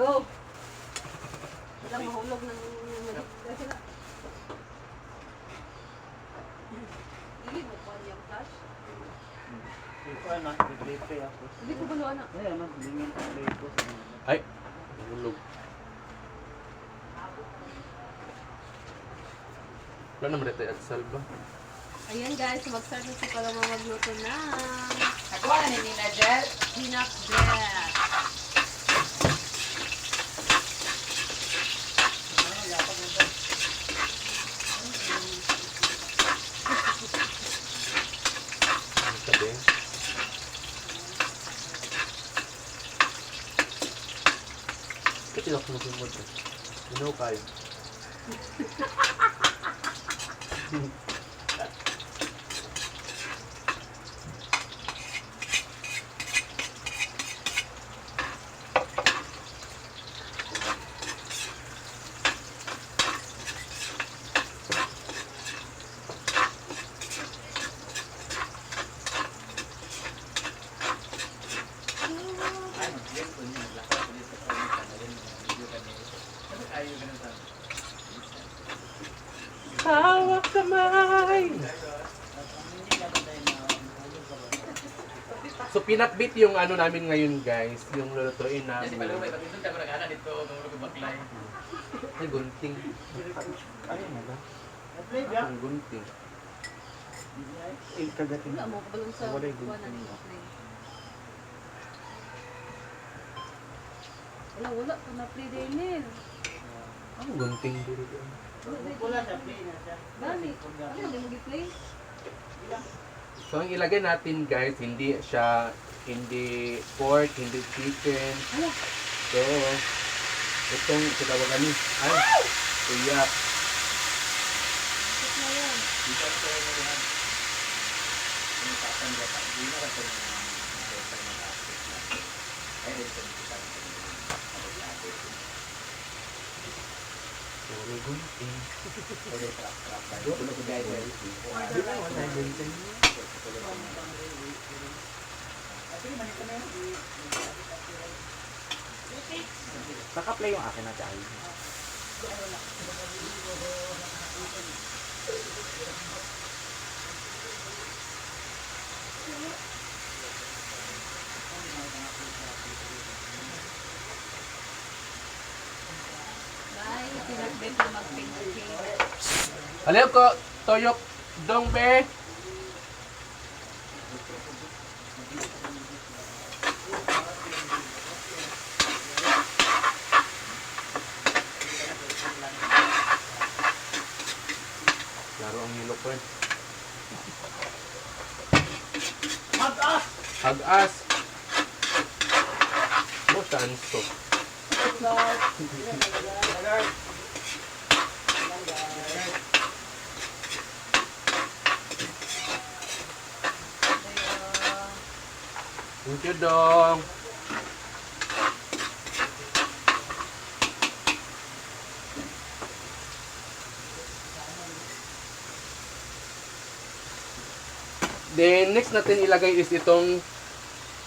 Go! Walang mahulog ng Dili mo pa niyang flash? Ito na, i-play ako. Hindi ko balo anak. Ay, ano, lingin ang play ko sa mga. Ay, hulog. Wala naman ito at salba. Ayan guys, mag-start na si Paloma magluto na. Nagawa na ni Nina Jel. Pinakbet. Ano sabi? Kasi ako nagsimod ko. Minaw kayo. Ay, mag-play ko niya. Lakas ko dito sa mga kanalin. Video kanina. Kasi ayaw ganun sa. Hawak kamay! Hindi na ba tayo na mahulog ka ba? So pinakbit yung ano namin ngayon guys, yung lulutuin Kasi namin. palumay, pag ito tayo nagana dito, tumulog yung baklay. Ay, gunting. Ayaw na ba? Play ba? Ang gunting. Kagating. Wala mo kabalong sa Wala yung kuha na ni Play. Wala pa na play din eh. Ang gunting dito. Wala sa play na siya. Dami. Ano hindi mo gi-play? So ang ilagay natin guys, hindi siya, hindi pork, hindi chicken. So, itong tinawagan ni, ay, kuya. Ito na yan. Dito ako tayo na yan. Yung tatanda pa, hindi na kasi na ay, dito kita. So, may gunting. Pwede trap-trap tayo. Tulog ko guys. Di ba, wala yung gunting. Naka-play yung akin na tayo. Bye. Pinakbet na mag-pink-pink. Aliw ko, toyok, dong be. Laro ang nilo ko eh. Mag-as! Hag-as. Mo tanso. Thank you, dong. Then, next natin ilagay is itong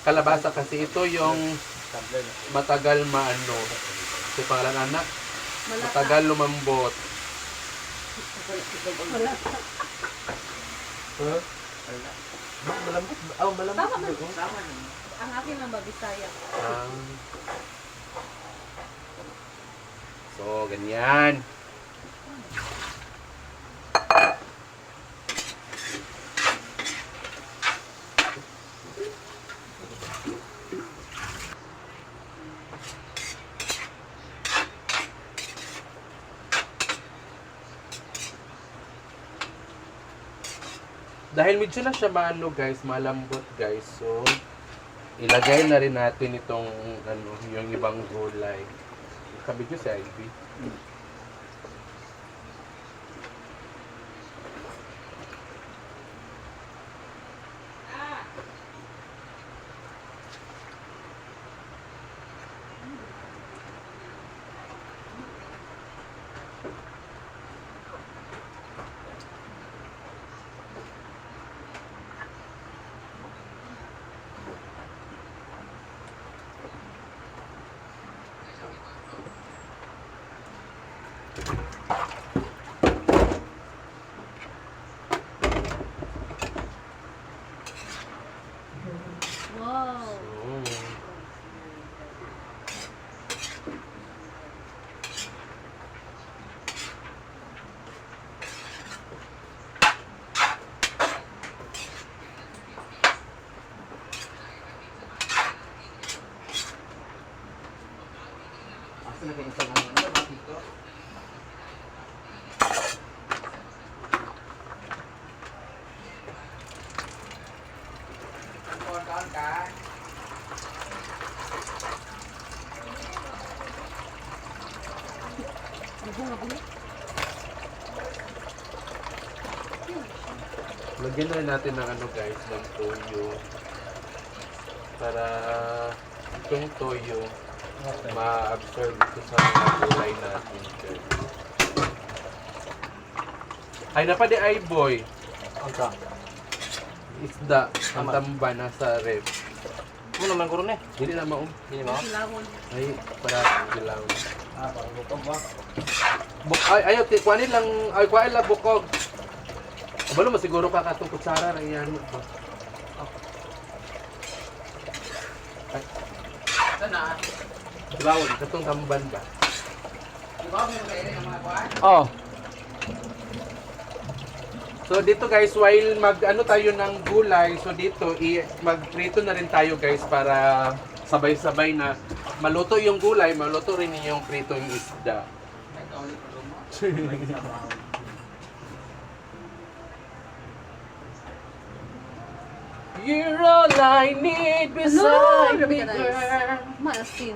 kalabasa kasi ito yung matagal maano. Ito yung pangalan anak. Matagal lumambot. Huh? Malambot? Oh, malambot. Tama man. ba? Tama naman. Ang akin lang ba Bisaya? So, ganyan. Dahil medyo na siya maano guys, malambot guys. So, ilagay na rin natin itong ano, yung ibang gulay. Sabi ko si Ivy. na kayo isang ano. Ano ba dito? Kawan ka. Lagyan na rin natin ng ano guys, ng toyo. Para itong toyo ma-absorb ito sa mga gulay natin guys. Ay, napadi ay boy. Ang ka. Isda, ang tamba nasa ref. Ano naman ko rin eh. Hindi na maum. Hindi mo? Silawon. Ay, para kilaw. Parang bukog ba? Ay, ayaw, kuhanin lang, ay, kuhanin lang bukog. Abalo, masiguro ka katong kutsara na iyan mo. Ay, Sana. kilawon, katong tamban ba? Di ba mo kayo ng mga kuwan? Oo. So dito guys, while mag-ano tayo ng gulay, so dito mag-prito na rin tayo guys para sabay-sabay na maluto yung gulay, maluto rin yung prito yung isda. Ay, kaulit pa mo. You're all I need beside Hello, me, guys. girl. Maasin.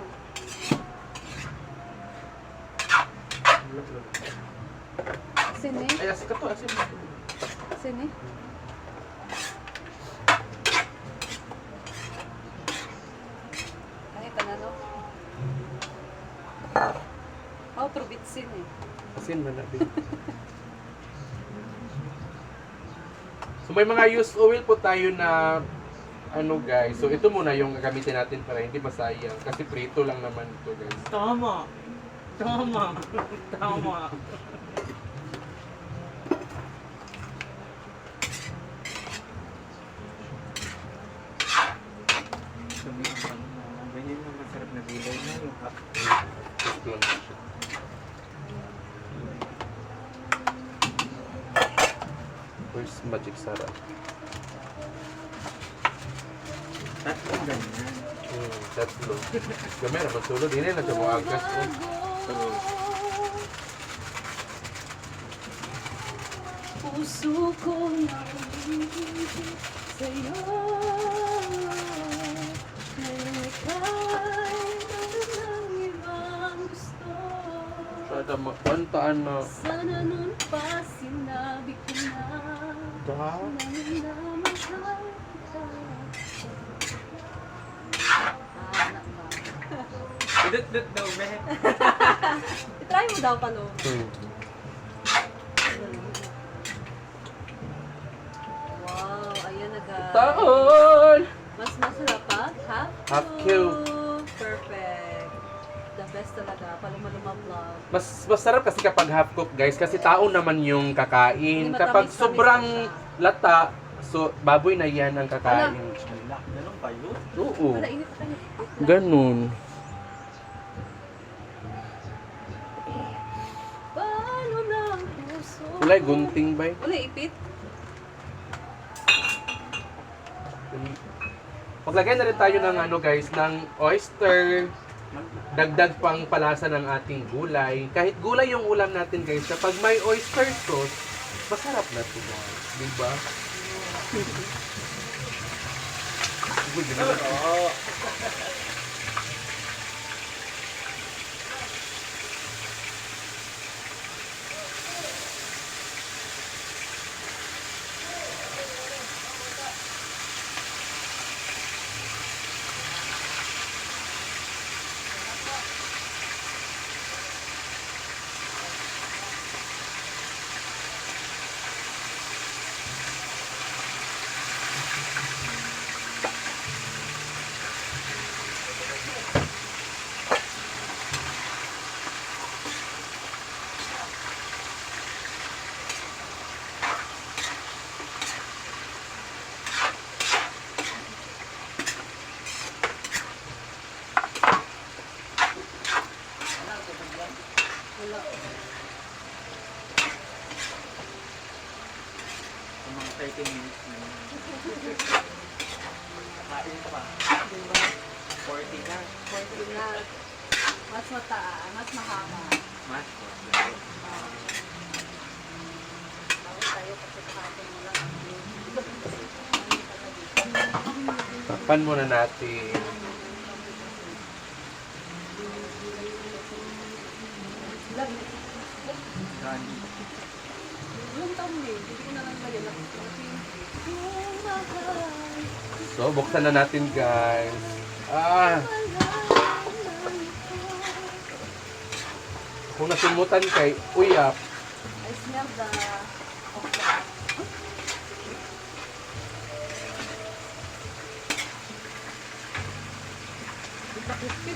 Sini? Ay, asik ka to, asik ka to. Sini? Kahit ano? Oh, probitsin eh. Asin man natin. So may mga used oil po tayo na ano guys. So ito muna yung gagamitin natin para hindi masayang kasi prito lang naman ito guys. Tama. Tama. Tama. Ganyan yung masarap na gulay na yung hap. Ito lang siya. Where's magic sarap? Tatlong ganyan. Tatlo. Gamay naman sulod. Hindi na siya mo agas ko. Puso ko na umiibig sa'yo. Ngayon ika'y ng ibang gusto. Sada magpantaan na. Sana nun pa sinabi ko na Da? nang namahal kita. Anak ba? Dut-dut daw, be. I-try mo daw pa no. Wow, ayan na guys. Taon! Mas masarap pa? Half cube. Perfect. The best talaga. Paluma-luma vlog. Mas masarap kasi kapag half cook guys kasi tao naman yung kakain. Hindi Kapag matamis-tamis sobrang na siya. lata, so baboy na yan ang kakain. Wala, ganun pa yun. Oo. Wala, init pa kayo. Ganun. Paano na ang puso? Ulay, gunting ba? Wala, ipit. Maglagay na rin tayo ng ano guys, ng oyster. Dagdag pang palasa ng ating gulay. Kahit gulay yung ulam natin guys, kapag may oyster sauce, masarap na ito guys. Diba? Oo. Wala. Mga 30 minutes na yun. Kain pa. Diba? 40 na. 40 na. Mas mataan, mas mahaba. Mas. Bago tayo kasi kahapon mo lang. Takpan muna natin. Gani. Ilang taon din, hindi ko na lang lagyan. So, buksan na natin, guys. Kung nasimutan kay uyap, I smell the okra. Ito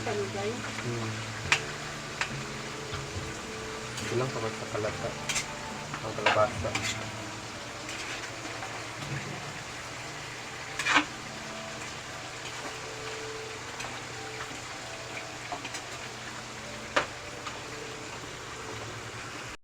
pa niyo guys. Ilang kamay sa kalata. Ang kalabasa.